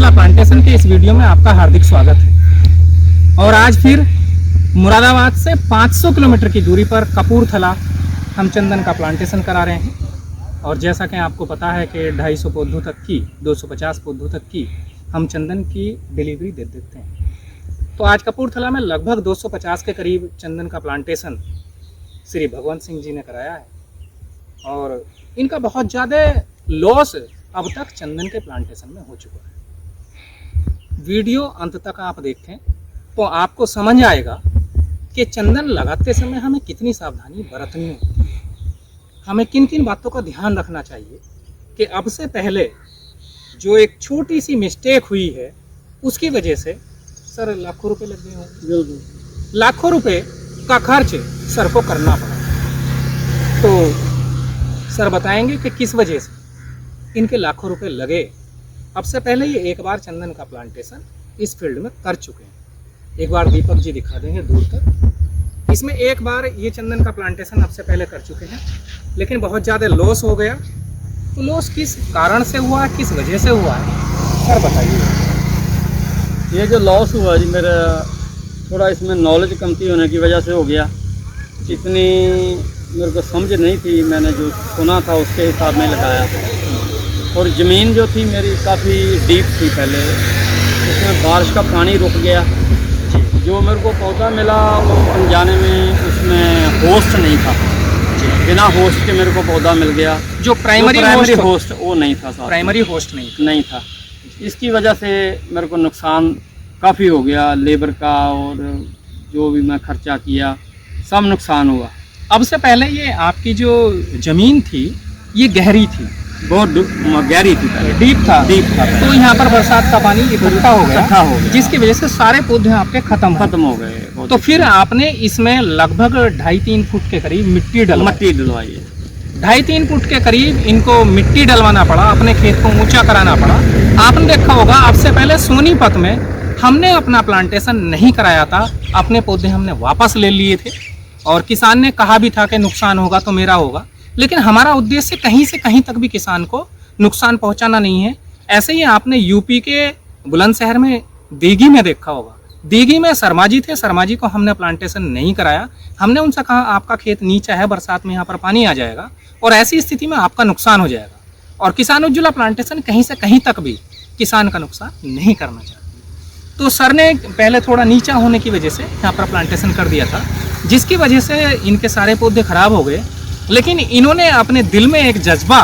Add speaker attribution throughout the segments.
Speaker 1: Ujjwala plantation के इस video में आपका हार्दिक स्वागत है। और आज फिर मुरादाबाद से 500 किलोमीटर की दूरी पर कपूरथला हम चंदन का प्लांटेशन करा रहे हैं। और जैसा कि आपको पता है कि 250 पौधों तक की 250 पौधों तक की हम चंदन की डिलीवरी दे देते हैं। तो आज कपूरथला में लगभग 250 के करीब चंदन का प्लांटेशन श्री भगवंत सिंह जी ने कराया है। और इनका बहुत ज़्यादा लॉस अब तक चंदन के प्लांटेशन में हो चुका है। वीडियो अंत तक आप देखें तो आपको समझ आएगा कि चंदन लगाते समय हमें कितनी सावधानी बरतनी होती है, हमें किन किन बातों का ध्यान रखना चाहिए कि अब से पहले जो एक छोटी सी मिस्टेक हुई है उसकी वजह से सर लाखों रुपए लग गए होंगे। बिल्कुल लाखों रुपए का खर्च सर को करना पड़ा। तो सर बताएंगे कि किस वजह से इनके लाखों रुपए लगे। अब से पहले ये एक बार चंदन का प्लांटेशन इस फील्ड में कर चुके हैं। एक बार दीपक जी दिखा देंगे दूर तक। इसमें एक बार ये चंदन का प्लांटेशन अब से पहले कर चुके हैं, लेकिन बहुत ज़्यादा लॉस हो गया। तो लॉस किस कारण से हुआ, किस वजह से हुआ है, सर बताइए।
Speaker 2: ये जो लॉस हुआ जी, मेरा थोड़ा इसमें नॉलेज कमती होने की वजह से हो गया। इतनी मेरे को समझ नहीं थी, मैंने जो सुना था उसके हिसाब में लगाया। और ज़मीन जो थी मेरी काफ़ी डीप थी पहले, उसमें बारिश का पानी रुक गया। जो मेरे को पौधा मिला वो अनजाने में उसमें होस्ट नहीं था। बिना होस्ट के मेरे को पौधा मिल गया।
Speaker 1: जो प्राइमरी
Speaker 2: होस्ट वो नहीं था,
Speaker 1: प्राइमरी होस्ट नहीं
Speaker 2: था। इसकी वजह से मेरे को नुकसान काफ़ी हो गया, लेबर का और जो भी मैं खर्चा किया सब नुकसान हुआ।
Speaker 1: अब से पहले ये आपकी जो ज़मीन थी ये गहरी थी,
Speaker 2: बहुत गहरी थी,
Speaker 1: डीप था।
Speaker 2: तो
Speaker 1: तो यहाँ पर बरसात का पानी इकट्ठा हो गया, जिसकी वजह से सारे पौधे आपके खत्म हो गए। तो फिर आपने इसमें लगभग 2.5-3 फुट के करीब मिट्टी
Speaker 2: डलवाई है।
Speaker 1: 2.5-3 फुट के करीब इनको मिट्टी डलवाना पड़ा, अपने खेत को ऊंचा कराना पड़ा। आपने देखा होगा अब से पहले सोनीपत में हमने अपना प्लांटेशन नहीं कराया था, अपने पौधे हमने वापस ले लिए थे। और किसान ने कहा भी था कि नुकसान होगा तो मेरा होगा, लेकिन हमारा उद्देश्य कहीं से कहीं तक भी किसान को नुकसान पहुंचाना नहीं है। ऐसे ही आपने यूपी के बुलंदशहर में दीघी में देखा होगा, दीघी में शर्मा जी थे, शर्मा जी को हमने प्लांटेशन नहीं कराया। हमने उनसे कहा आपका खेत नीचा है, बरसात में यहाँ पर पानी आ जाएगा और ऐसी स्थिति में आपका नुकसान हो जाएगा। और किसान उज्ज्वला प्लांटेशन कहीं से कहीं तक भी किसान का नुकसान नहीं करना चाहती। तो सर ने पहले थोड़ा नीचा होने की वजह से यहाँ पर प्लांटेशन कर दिया था, जिसकी वजह से इनके सारे पौधे खराब हो गए। लेकिन इन्होंने अपने दिल में एक जज्बा,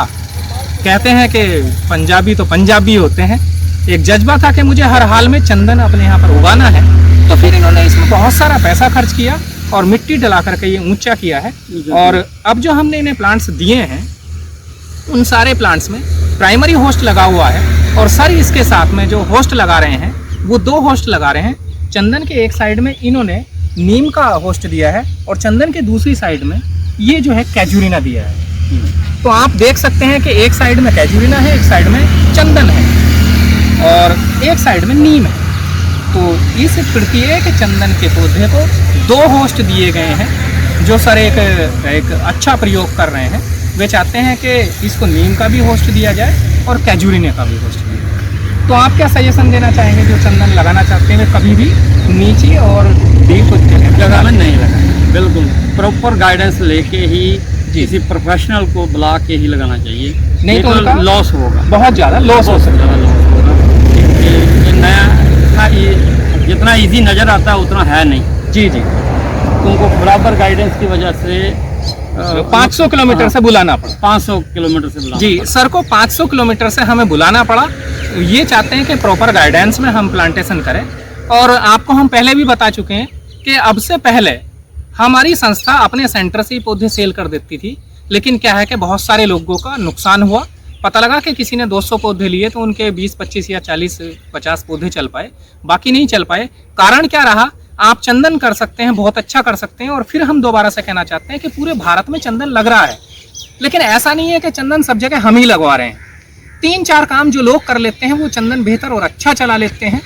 Speaker 1: कहते हैं कि पंजाबी तो पंजाबी होते हैं, एक जज्बा था कि मुझे हर हाल में चंदन अपने यहाँ पर उगाना है। तो फिर इन्होंने इसमें बहुत सारा पैसा खर्च किया और मिट्टी डला करके ये ऊंचा किया है। और अब जो हमने इन्हें प्लांट्स दिए हैं उन सारे प्लांट्स में प्राइमरी होस्ट लगा हुआ है। और सर इसके साथ में जो होस्ट लगा रहे हैं वो 2 होस्ट लगा रहे हैं। चंदन के एक साइड में इन्होंने नीम का होस्ट दिया है और चंदन के दूसरी साइड में ये जो है कैजुरिना दिया है। तो आप देख सकते हैं कि एक साइड में कैजुरिना है, एक साइड में चंदन है और एक साइड में नीम है। तो इस प्रत्येक चंदन के पौधे को 2 होस्ट दिए गए हैं। जो सर एक अच्छा प्रयोग कर रहे हैं, वे चाहते हैं कि इसको नीम का भी होस्ट दिया जाए और कैजुरिना का भी होस्ट दिया जाए। तो आप क्या सजेशन देना चाहेंगे जो चंदन लगाना चाहते हैं कभी भी नीचे और डीप जगह में नहीं लगाएं?
Speaker 2: बिल्कुल प्रॉपर गाइडेंस लेके ही किसी प्रोफेशनल को बुला के ही लगाना चाहिए,
Speaker 1: नहीं तो उनका
Speaker 2: लॉस होगा,
Speaker 1: बहुत ज़्यादा लॉस हो सकता है।
Speaker 2: ये नया जितना इजी नज़र आता है उतना है नहीं।
Speaker 1: जी
Speaker 2: तुमको बराबर गाइडेंस की वजह से
Speaker 1: 500 किलोमीटर से बुलाना पड़ा।
Speaker 2: 500 किलोमीटर से बुलाना
Speaker 1: जी, सर को 500 किलोमीटर से हमें बुलाना पड़ा। ये चाहते हैं कि प्रॉपर गाइडेंस में हम प्लांटेशन करें। और आपको हम पहले भी बता चुके हैं कि अब से पहले हमारी संस्था अपने सेंटर से ही पौधे सेल कर देती थी, लेकिन क्या है कि बहुत सारे लोगों का नुकसान हुआ। पता लगा कि किसी ने 200 पौधे लिए तो उनके 20-25 या 40-50 पौधे चल पाए, बाकी नहीं चल पाए। कारण क्या रहा? आप चंदन कर सकते हैं, बहुत अच्छा कर सकते हैं। और फिर हम दोबारा से कहना चाहते हैं कि पूरे भारत में चंदन लग रहा है, लेकिन ऐसा नहीं है कि चंदन सब जगह हम ही लगवा रहे हैं। 3-4 काम जो लोग कर लेते हैं वो चंदन बेहतर और अच्छा चला लेते हैं।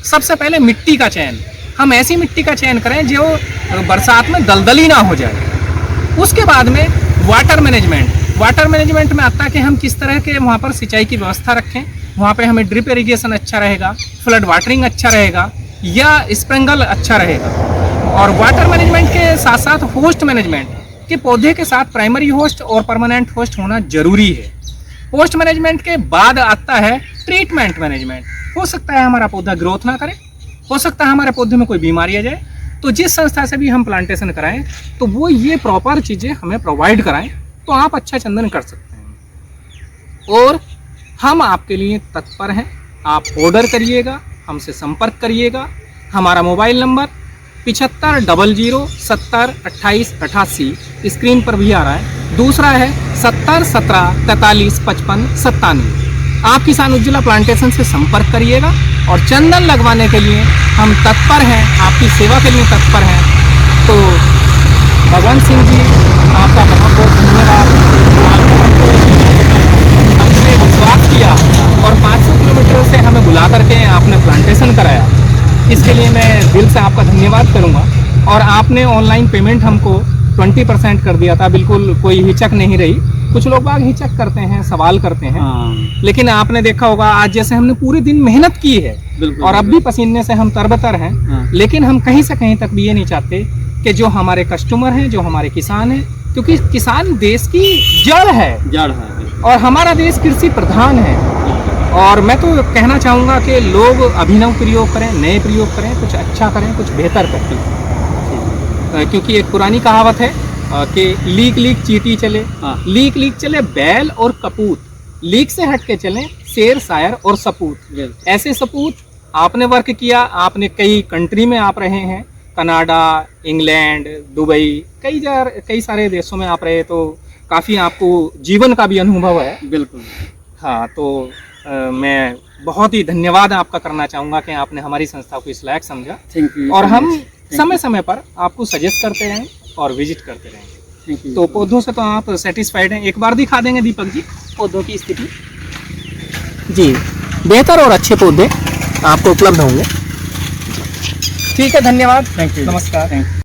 Speaker 1: सबसे पहले मिट्टी का चयन, हम ऐसी मिट्टी का चयन करें जो बरसात में दलदली ना हो जाए। उसके बाद में वाटर मैनेजमेंट में आता है कि हम किस तरह के वहाँ पर सिंचाई की व्यवस्था रखें। वहाँ पे हमें ड्रिप इरिगेशन अच्छा रहेगा, फ्लड वाटरिंग अच्छा रहेगा या स्प्रिंकल अच्छा रहेगा। और वाटर मैनेजमेंट के साथ साथ होस्ट मैनेजमेंट कि पौधे के साथ प्राइमरी होस्ट और परमानेंट होस्ट होना जरूरी है। होस्ट मैनेजमेंट के बाद आता है ट्रीटमेंट मैनेजमेंट। हो सकता है हमारा पौधा ग्रोथ ना करे, हो सकता है हमारे पौधे में कोई बीमारी आ जाए, तो जिस संस्था से भी हम प्लांटेशन कराएं तो वो ये प्रॉपर चीज़ें हमें प्रोवाइड कराएं तो आप अच्छा चंदन कर सकते हैं। और हम आपके लिए तत्पर हैं, आप ऑर्डर करिएगा, हमसे संपर्क करिएगा। हमारा मोबाइल नंबर 7500 70 28 88 स्क्रीन पर भी आ रहा है। दूसरा है 70 17 43 55 97। आप किसान उज्ज्वला प्लांटेशन से संपर्क करिएगा और चंदन लगवाने के लिए हम तत्पर हैं, आपकी सेवा के लिए तत्पर हैं। तो भगवंत सिंह जी, आपका बहुत बहुत धन्यवाद। हमने विश्वास किया और 500 किलोमीटर से हमें बुला करके आपने प्लांटेशन कराया, इसके लिए मैं दिल से आपका धन्यवाद करूंगा। और आपने ऑनलाइन पेमेंट हमको 20% कर दिया था, बिल्कुल कोई हिचक नहीं रही। कुछ लोग बाग हिचक करते हैं, सवाल करते हैं, लेकिन आपने देखा होगा आज जैसे हमने पूरे दिन मेहनत की है और अब भी पसीने से हम तरबतर हैं, लेकिन हम कहीं से कहीं तक भी ये नहीं चाहते कि जो हमारे कस्टमर हैं, जो हमारे किसान हैं, क्योंकि किसान देश की जड़ है और हमारा देश कृषि प्रधान है। और मैं तो कहना चाहूँगा कि लोग अभिनव प्रयोग करें, नए प्रयोग करें, कुछ अच्छा करें, कुछ बेहतर करें। क्योंकि एक पुरानी कहावत है कि लीक लीक चींटी चले, लीक लीक चले बैल और कपूत, लीक से हट के चलें शेर शायर और सपूत। ऐसे सपूत आपने वर्क किया, आपने कई कंट्री में आप रहे हैं, कनाडा, इंग्लैंड, दुबई, कई सारे देशों में आप रहे, तो काफ़ी आपको जीवन का भी अनुभव है।
Speaker 2: बिल्कुल।
Speaker 1: हाँ, तो मैं बहुत ही धन्यवाद आपका करना चाहूँगा कि आपने हमारी संस्था को इस लायक समझा।
Speaker 2: Thank you.
Speaker 1: और हम समय समय पर आपको सजेस्ट करते रहें और विजिट करते रहेंगे। तो पौधों से तो आप सेटिस्फाइड हैं। एक बार दिखा देंगे दीपक जी पौधों की स्थिति? जी, बेहतर और अच्छे पौधे आपको उपलब्ध होंगे। ठीक है, धन्यवाद।
Speaker 2: Thank you.
Speaker 1: नमस्कार।